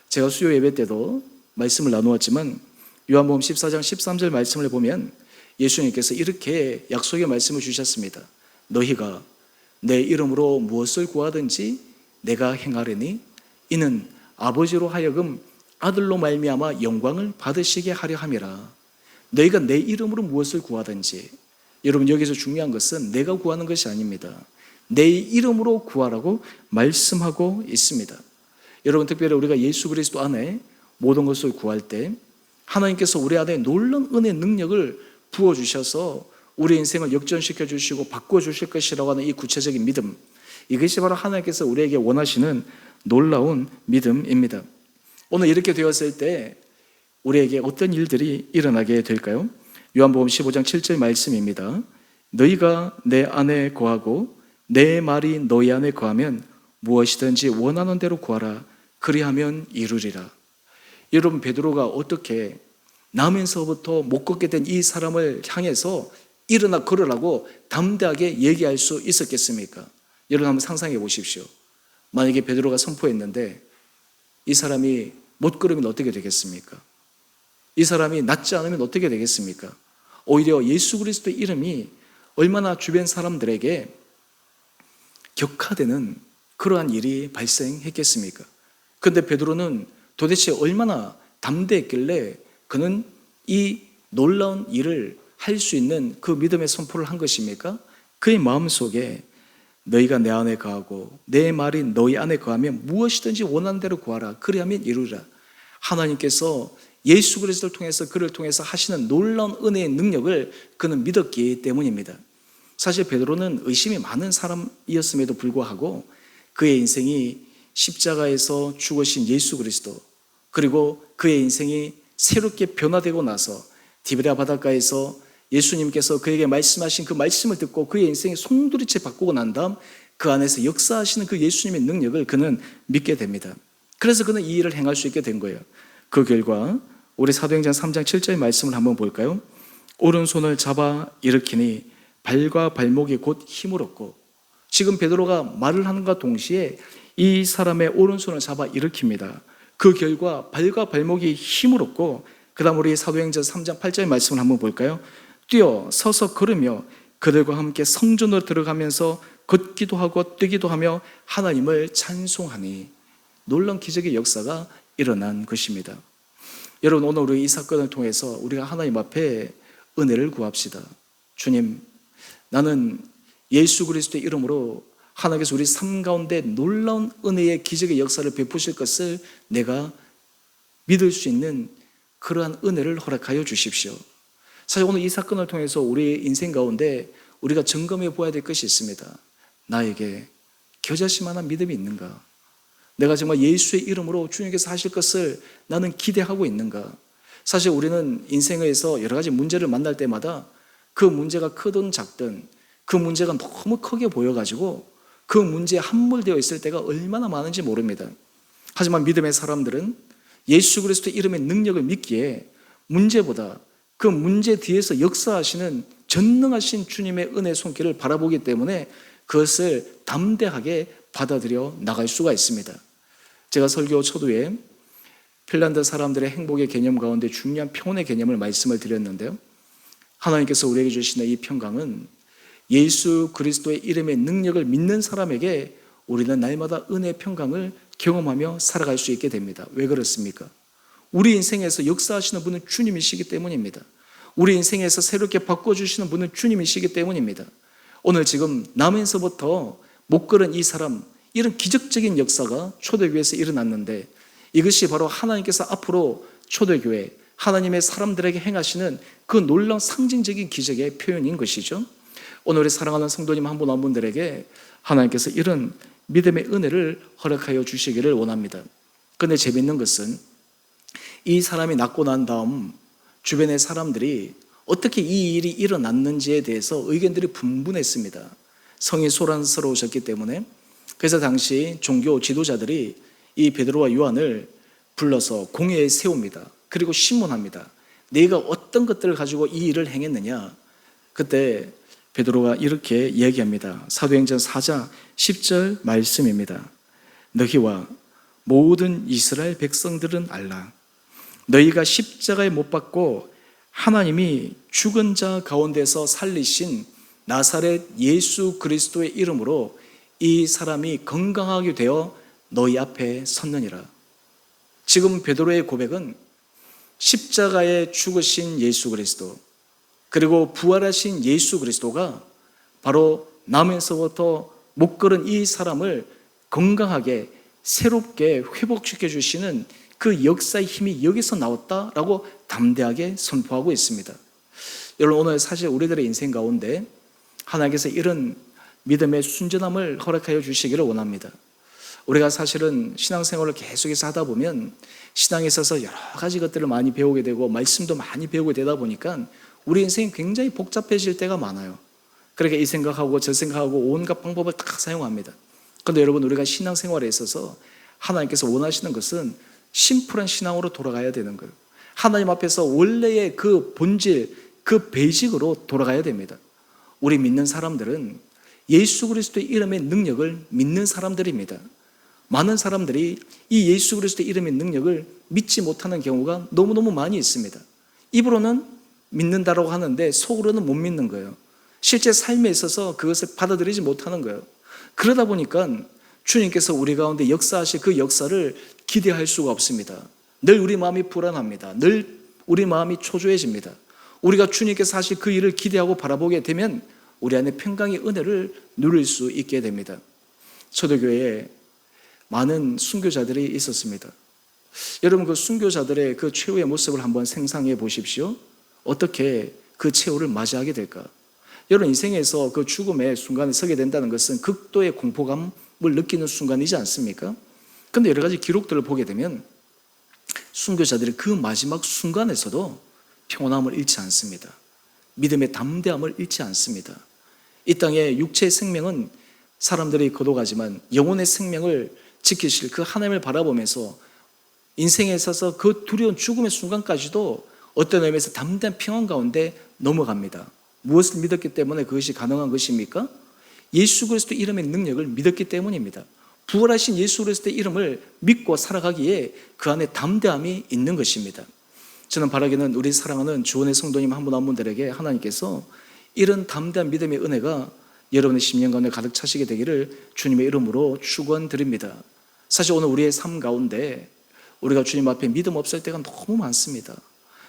제가 수요 예배 때도 말씀을 나누었지만 요한복음 14장 13절 말씀을 보면 예수님께서 이렇게 약속의 말씀을 주셨습니다. 너희가 내 이름으로 무엇을 구하든지 내가 행하리니 이는 아버지로 하여금 아들로 말미암아 영광을 받으시게 하려 함이라. 너희가 내 이름으로 무엇을 구하든지, 여러분 여기서 중요한 것은 내가 구하는 것이 아닙니다. 내 이름으로 구하라고 말씀하고 있습니다. 여러분, 특별히 우리가 예수 그리스도 안에 모든 것을 구할 때 하나님께서 우리 안에 놀라운 은혜의 능력을 부어주셔서 우리 인생을 역전시켜 주시고 바꿔 주실 것이라고 하는 이 구체적인 믿음, 이것이 바로 하나님께서 우리에게 원하시는 놀라운 믿음입니다. 오늘 이렇게 되었을 때 우리에게 어떤 일들이 일어나게 될까요? 요한복음 15장 7절 말씀입니다. 너희가 내 안에 거하고 내 말이 너희 안에 거하면 무엇이든지 원하는 대로 구하라. 그리하면 이루리라. 여러분, 베드로가 어떻게 나면서부터 못 걷게 된 이 사람을 향해서 일어나 걸으라고 담대하게 얘기할 수 있었겠습니까? 여러분 한번 상상해 보십시오. 만약에 베드로가 선포했는데 이 사람이 못걸으면 어떻게 되겠습니까? 이 사람이 낫지 않으면 어떻게 되겠습니까? 오히려 예수 그리스도의 이름이 얼마나 주변 사람들에게 격하되는 그러한 일이 발생했겠습니까? 그런데 베드로는 도대체 얼마나 담대했길래 그는 이 놀라운 일을 할 수 있는 그 믿음의 선포를 한 것입니까? 그의 마음속에 너희가 내 안에 거하고 내 말이 너희 안에 거하면 무엇이든지 원하는 대로 구하라. 그리하면 이루리라. 하나님께서 예수 그리스도를 통해서 그를 통해서 하시는 놀라운 은혜의 능력을 그는 믿었기 때문입니다. 사실 베드로는 의심이 많은 사람이었음에도 불구하고 그의 인생이 십자가에서 죽으신 예수 그리스도, 그리고 그의 인생이 새롭게 변화되고 나서 디베랴 바닷가에서 예수님께서 그에게 말씀하신 그 말씀을 듣고 그의 인생이 송두리째 바꾸고 난 다음 그 안에서 역사하시는 그 예수님의 능력을 그는 믿게 됩니다. 그래서 그는 이 일을 행할 수 있게 된 거예요. 그 결과 우리 사도행전 3장 7절의 말씀을 한번 볼까요? 오른손을 잡아 일으키니 발과 발목이 곧 힘을 얻고, 지금 베드로가 말을 하는과 동시에 이 사람의 오른손을 잡아 일으킵니다. 그 결과 발과 발목이 힘을 얻고, 그 다음 우리 사도행전 3장 8절의 말씀을 한번 볼까요? 뛰어 서서 걸으며 그들과 함께 성전으로 들어가면서 걷기도 하고 뛰기도 하며 하나님을 찬송하니, 놀라운 기적의 역사가 일어난 것입니다. 여러분, 오늘 우리 이 사건을 통해서 우리가 하나님 앞에 은혜를 구합시다. 주님, 나는 예수 그리스도의 이름으로 하나님께서 우리 삶 가운데 놀라운 은혜의 기적의 역사를 베푸실 것을 내가 믿을 수 있는 그러한 은혜를 허락하여 주십시오. 사실 오늘 이 사건을 통해서 우리 인생 가운데 우리가 점검해 보아야 될 것이 있습니다. 나에게 겨자씨만한 믿음이 있는가? 내가 정말 예수의 이름으로 주님께서 하실 것을 나는 기대하고 있는가? 사실 우리는 인생에서 여러 가지 문제를 만날 때마다 그 문제가 크든 작든 그 문제가 너무 크게 보여가지고 그 문제에 함몰되어 있을 때가 얼마나 많은지 모릅니다. 하지만 믿음의 사람들은 예수 그리스도의 이름의 능력을 믿기에 문제보다 그 문제 뒤에서 역사하시는 전능하신 주님의 은혜 손길을 바라보기 때문에 그것을 담대하게 받아들여 나갈 수가 있습니다. 제가 설교 초두에 핀란드 사람들의 행복의 개념 가운데 중요한 평온의 개념을 말씀을 드렸는데요. 하나님께서 우리에게 주시는 이 평강은 예수 그리스도의 이름의 능력을 믿는 사람에게 우리는 날마다 은혜의 평강을 경험하며 살아갈 수 있게 됩니다. 왜 그렇습니까? 우리 인생에서 역사하시는 분은 주님이시기 때문입니다. 우리 인생에서 새롭게 바꿔주시는 분은 주님이시기 때문입니다. 오늘 지금 남에서부터 못 걸은 이 사람, 이런 기적적인 역사가 초대교회에서 일어났는데 이것이 바로 하나님께서 앞으로 초대교회, 하나님의 사람들에게 행하시는 그 놀라운 상징적인 기적의 표현인 것이죠. 오늘 우리 사랑하는 성도님 한 분 한 분들에게 하나님께서 이런 믿음의 은혜를 허락하여 주시기를 원합니다. 그런데 재미있는 것은 이 사람이 낫고 난 다음 주변의 사람들이 어떻게 이 일이 일어났는지에 대해서 의견들이 분분했습니다. 성이 소란스러우셨기 때문에. 그래서 당시 종교 지도자들이 이 베드로와 요한을 불러서 공회에 세웁니다. 그리고 신문합니다. 네가 어떤 것들을 가지고 이 일을 행했느냐. 그때 베드로가 이렇게 얘기합니다. 사도행전 4장 10절 말씀입니다. 너희와 모든 이스라엘 백성들은 알라. 너희가 십자가에 못 박고 하나님이 죽은 자 가운데서 살리신 나사렛 예수 그리스도의 이름으로 이 사람이 건강하게 되어 너희 앞에 섰느니라. 지금 베드로의 고백은 십자가에 죽으신 예수 그리스도, 그리고 부활하신 예수 그리스도가 바로 남에서부터 못 걸은 이 사람을 건강하게 새롭게 회복시켜 주시는 그 역사의 힘이 여기서 나왔다라고 담대하게 선포하고 있습니다. 여러분, 오늘 사실 우리들의 인생 가운데 하나님께서 이런 믿음의 순전함을 허락하여 주시기를 원합니다. 우리가 사실은 신앙생활을 계속해서 하다 보면 신앙에 있어서 여러 가지 것들을 많이 배우게 되고 말씀도 많이 배우게 되다 보니까 우리 인생이 굉장히 복잡해질 때가 많아요. 그러니까 이 생각하고 저 생각하고 온갖 방법을 다 사용합니다. 그런데 여러분, 우리가 신앙생활에 있어서 하나님께서 원하시는 것은 심플한 신앙으로 돌아가야 되는 거예요. 하나님 앞에서 원래의 그 본질, 그 베이직으로 돌아가야 됩니다. 우리 믿는 사람들은 예수 그리스도의 이름의 능력을 믿는 사람들입니다. 많은 사람들이 이 예수 그리스도의 이름의 능력을 믿지 못하는 경우가 너무너무 많이 있습니다. 입으로는 믿는다라고 하는데 속으로는 못 믿는 거예요. 실제 삶에 있어서 그것을 받아들이지 못하는 거예요. 그러다 보니까 주님께서 우리 가운데 역사하실 그 역사를 기대할 수가 없습니다. 늘 우리 마음이 불안합니다. 늘 우리 마음이 초조해집니다. 우리가 주님께서 하실 그 일을 기대하고 바라보게 되면 우리 안에 평강의 은혜를 누릴 수 있게 됩니다. 초대교회에 많은 순교자들이 있었습니다. 여러분, 그 순교자들의 그 최후의 모습을 한번 상상해 보십시오. 어떻게 그 최후를 맞이하게 될까? 여러분, 인생에서 그 죽음의 순간에 서게 된다는 것은 극도의 공포감을 느끼는 순간이지 않습니까? 그런데 여러 가지 기록들을 보게 되면 순교자들이 그 마지막 순간에서도 평온함을 잃지 않습니다. 믿음의 담대함을 잃지 않습니다. 이 땅의 육체의 생명은 사람들이 거둬가지만 영혼의 생명을 지키실 그 하나님을 바라보면서 인생에 있어서 그 두려운 죽음의 순간까지도 어떤 의미에서 담대한 평안 가운데 넘어갑니다. 무엇을 믿었기 때문에 그것이 가능한 것입니까? 예수 그리스도 이름의 능력을 믿었기 때문입니다. 부활하신 예수 그리스도의 이름을 믿고 살아가기에 그 안에 담대함이 있는 것입니다. 저는 바라기는 우리 사랑하는 주원의 성도님 한 분 한 분들에게 하나님께서 이런 담대한 믿음의 은혜가 여러분의 심령 가운데 가득 차시게 되기를 주님의 이름으로 축원드립니다. 사실 오늘 우리의 삶 가운데 우리가 주님 앞에 믿음 없을 때가 너무 많습니다.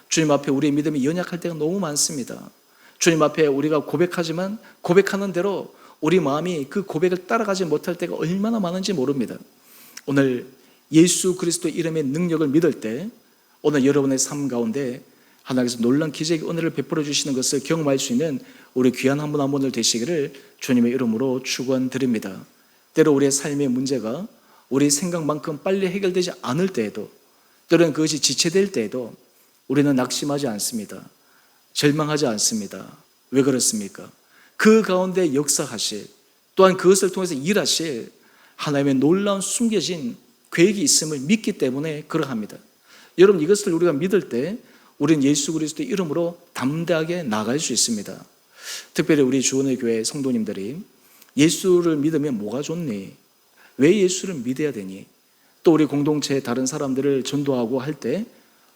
주님 앞에 우리의 믿음이 연약할 때가 너무 많습니다. 주님 앞에 우리가 고백하지만 고백하는 대로 우리 마음이 그 고백을 따라가지 못할 때가 얼마나 많은지 모릅니다. 오늘 예수 그리스도 이름의 능력을 믿을 때 오늘 여러분의 삶 가운데 하나님께서 놀라운 기적의 은혜를 베풀어 주시는 것을 경험할 수 있는 우리 귀한 한 분 한 분들 되시기를 주님의 이름으로 축원드립니다. 때로 우리의 삶의 문제가 우리 생각만큼 빨리 해결되지 않을 때에도, 때로는 그것이 지체될 때에도 우리는 낙심하지 않습니다. 절망하지 않습니다. 왜 그렇습니까? 그 가운데 역사하실, 또한 그것을 통해서 일하실 하나님의 놀라운 숨겨진 계획이 있음을 믿기 때문에 그러합니다. 여러분, 이것을 우리가 믿을 때 우리는 예수 그리스도의 이름으로 담대하게 나아갈 수 있습니다. 특별히 우리 주원의 교회 성도님들이 예수를 믿으면 뭐가 좋니? 왜 예수를 믿어야 되니? 또 우리 공동체의 다른 사람들을 전도하고 할 때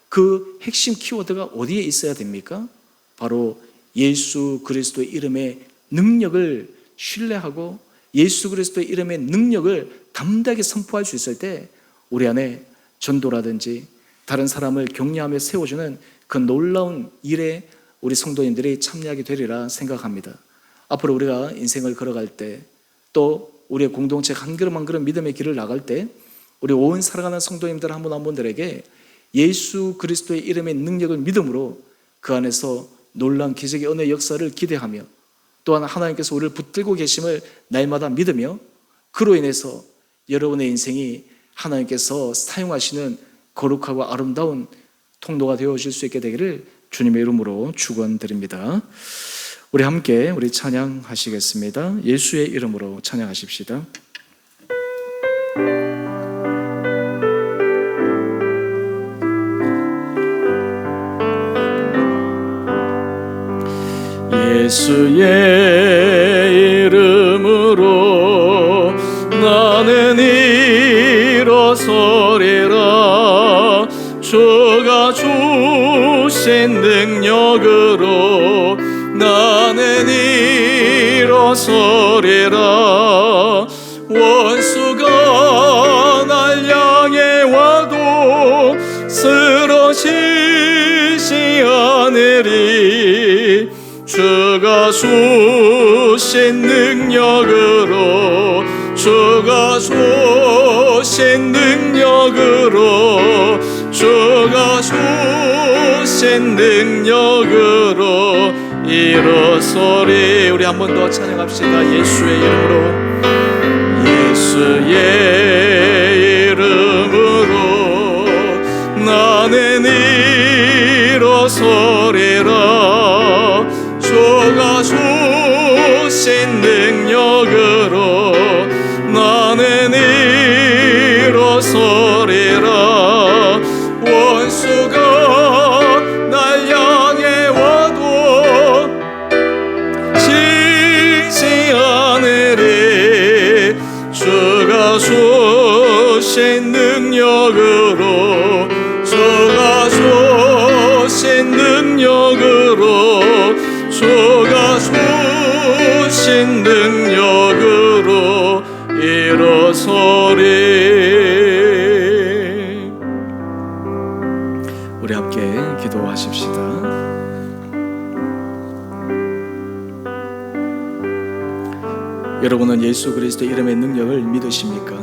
그 핵심 키워드가 어디에 있어야 됩니까? 바로 예수 그리스도의 이름의 능력을 신뢰하고 예수 그리스도의 이름의 능력을 담대하게 선포할 수 있을 때 우리 안에 전도라든지 다른 사람을 격려하며 세워주는 그 놀라운 일에 우리 성도님들이 참여하게 되리라 생각합니다. 앞으로 우리가 인생을 걸어갈 때, 또 우리의 공동체 한 걸음 한 걸음 믿음의 길을 나갈 때 우리 온 살아가는 성도님들 한 분 한 분들에게 예수 그리스도의 이름의 능력을 믿음으로 그 안에서 놀라운 기적의 은혜 역사를 기대하며, 또한 하나님께서 우리를 붙들고 계심을 날마다 믿으며, 그로 인해서 여러분의 인생이 하나님께서 사용하시는 거룩하고 아름다운 통로가 되어질 수 있게 되기를 주님의 이름으로 축원드립니다. 우리 함께 우리 찬양하시겠습니다. 예수의 이름으로 찬양하십시다. 예수의 이름으로 나는 일어서리라. 주가 주신 능력으로 나는 일어서리라. 원수가 날 향해 와도 쓰러지지 않으리. 주가 주신 능력으로, 주가 주신 능력으로, 주가 주신 능력으로 일어서리. 우리 한 번 더 찬양합시다. 예수의 이름으로, 예수의 이름으로 나는 일어서리라. 주가 주신 능력으로 나는 일어서리라. 원수가 날 향해 와도 지지 않으리. 주가 주신 쏘신 능력으로 주가 쏘신 능력으로 주가 쏘신 능력으로 일어서리. 우리 함께 기도하십시다. 여러분은 예수 그리스도 이름의 능력을 믿으십니까?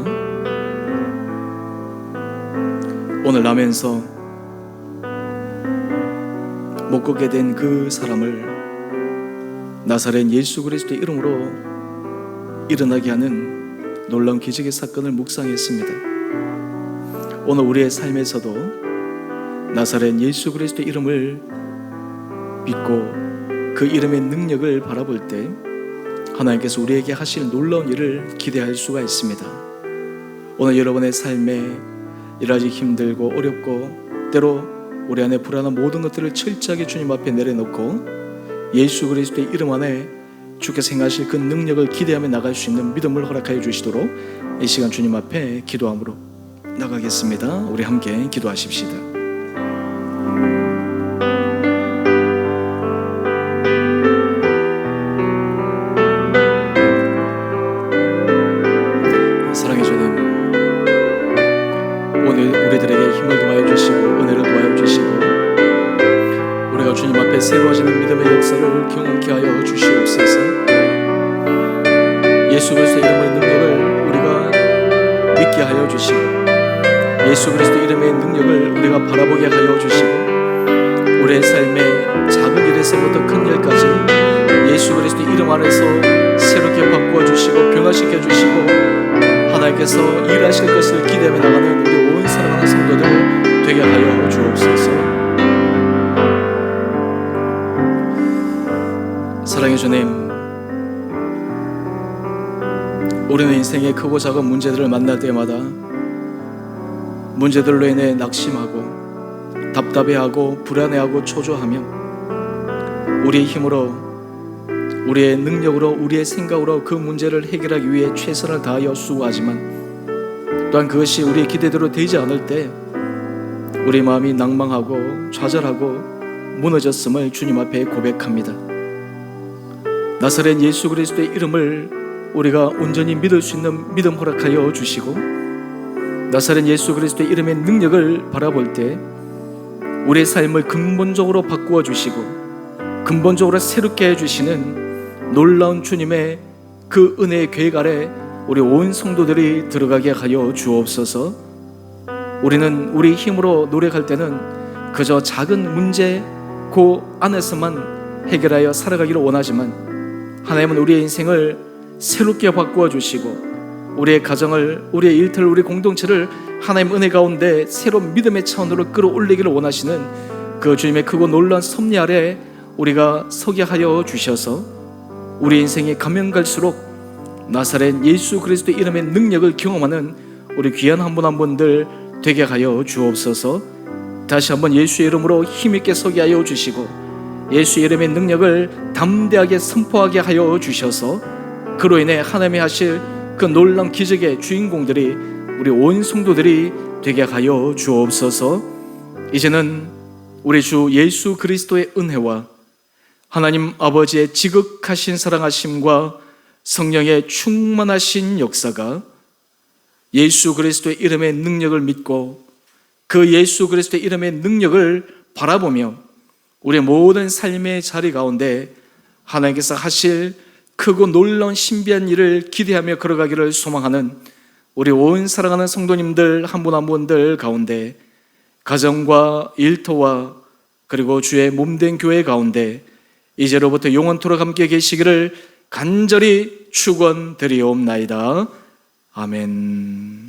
오늘 나면서 못 걷게 된 그 사람을 나사렛 예수 그리스도 이름으로 일어나게 하는 놀라운 기적의 사건을 묵상했습니다. 오늘 우리의 삶에서도 나사렛 예수 그리스도 이름을 믿고 그 이름의 능력을 바라볼 때 하나님께서 우리에게 하실 놀라운 일을 기대할 수가 있습니다. 오늘 여러분의 삶에 일하기 힘들고 어렵고 때로 우리 안에 불안한 모든 것들을 철저하게 주님 앞에 내려놓고 예수 그리스도의 이름 안에 주께서 행하실 그 능력을 기대하며 나갈 수 있는 믿음을 허락하여 주시도록 이 시간 주님 앞에 기도함으로 나가겠습니다. 우리 함께 기도하십시다. 사랑의 주님, 오늘 우리들에게 힘을 도와여 주시고 은혜를 도와여 주시고 우리가 주님 앞에 새로워지는 믿음의 역사를 경험케 하여 주시옵소서. 예수 그리스도 이름의 능력을 우리가 믿게 하여 주시고 예수 그리스도 이름의 능력을 우리가 바라보게 하여 주시고 우리의 삶의 작은 일에서부터 큰 일까지 예수 그리스도 이름 안에서 새롭게 바꾸어 주시고 변화시켜 주시고 하나님께서 일하실 것을 기대하며 나가는 우리 온 사랑하는 성도들 되게 하여 주옵소서. 사랑의 주님, 우리는 인생의 크고 작은 문제들을 만날 때마다 문제들로 인해 낙심하고 답답해하고 불안해하고 초조하며 우리의 힘으로 우리의 능력으로 우리의 생각으로 그 문제를 해결하기 위해 최선을 다하여 수고하지만 또한 그것이 우리의 기대대로 되지 않을 때 우리 마음이 낭망하고 좌절하고 무너졌음을 주님 앞에 고백합니다. 나사렛 예수 그리스도의 이름을 우리가 온전히 믿을 수 있는 믿음 허락하여 주시고 나사렛 예수 그리스도의 이름의 능력을 바라볼 때 우리의 삶을 근본적으로 바꾸어 주시고 근본적으로 새롭게 해주시는 놀라운 주님의 그 은혜의 계획 아래 우리 온 성도들이 들어가게 하여 주옵소서. 우리는 우리 힘으로 노력할 때는 그저 작은 문제 그 안에서만 해결하여 살아가기를 원하지만 하나님은 우리의 인생을 새롭게 바꾸어 주시고 우리의 가정을, 우리의 일터를, 우리 공동체를 하나님 은혜 가운데 새로운 믿음의 차원으로 끌어올리기를 원하시는 그 주님의 크고 놀라운 섭리 아래 우리가 서게 하여 주셔서 우리 인생이 가면 갈수록 나사렛 예수 그리스도 이름의 능력을 경험하는 우리 귀한 한 분 한 분들 되게 하여 주옵소서. 다시 한번 예수의 이름으로 힘있게 서게 하여 주시고 예수 이름의 능력을 담대하게 선포하게 하여 주셔서 그로 인해 하나님이 하실 그 놀라운 기적의 주인공들이 우리 온 성도들이 되게 하여 주옵소서. 이제는 우리 주 예수 그리스도의 은혜와 하나님 아버지의 지극하신 사랑하심과 성령의 충만하신 역사가 예수 그리스도의 이름의 능력을 믿고 그 예수 그리스도의 이름의 능력을 바라보며 우리의 모든 삶의 자리 가운데 하나님께서 하실 크고 놀라운 신비한 일을 기대하며 걸어가기를 소망하는 우리 온 사랑하는 성도님들 한 분 한 분들 가운데 가정과 일터와 그리고 주의 몸된 교회 가운데 이제로부터 영원토록 함께 계시기를 간절히 축원드리옵나이다. 아멘.